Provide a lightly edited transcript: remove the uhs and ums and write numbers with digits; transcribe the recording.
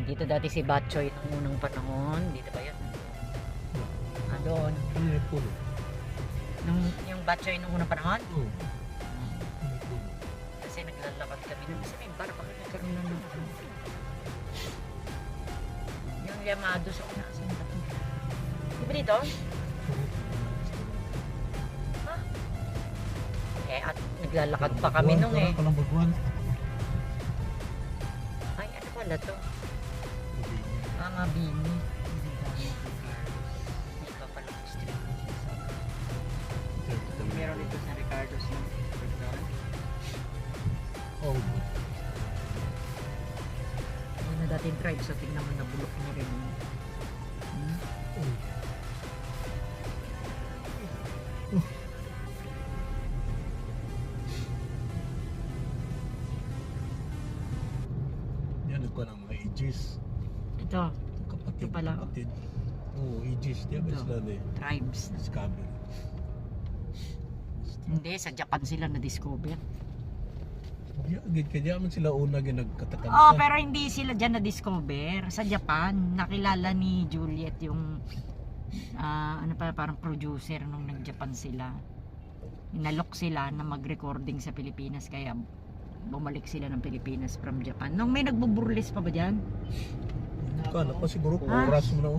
Dito dati si Batchoy nung unang panahon. Dito ba yun? Ah, doon. Ano yung puno? Yung Batchoy nung unang panahon? Oo. Ano yung puno? Kasi naglalakad kami doon. Kasi may bar, bakit nagkaroon na ng ano? Yung Yamado sa una. Saan ba ito? Di ba dito? Ha? Eh, at naglalakad pa kami nung eh. Parang baguan. Ay, ano pala to? Ah, Mabini. Hindi pa pala yung street. Meron dito sa Ricardo's na. Oh. Ano na dating tribe, so tingnan mo na bulok mo rin. Hmm? Yan ko ng mga ages. Ito, Kapatid. Ito pala. Kapatid. Oo, ages. Di ba Ito. sila na tribes. discover? Hindi, sa Japan sila na-discover. Kaya man sila una ginagkatakan. Oh, pero hindi sila dyan na-discover. Sa Japan, nakilala ni Juliet yung ano pa, parang producer nung nag-Japan sila. Inalok sila na mag-recording sa Pilipinas, kaya bumalik sila ng Pilipinas from Japan. Nung may nagbuburles pa ba dyan? Kala ko siguro Ha? oras mo na.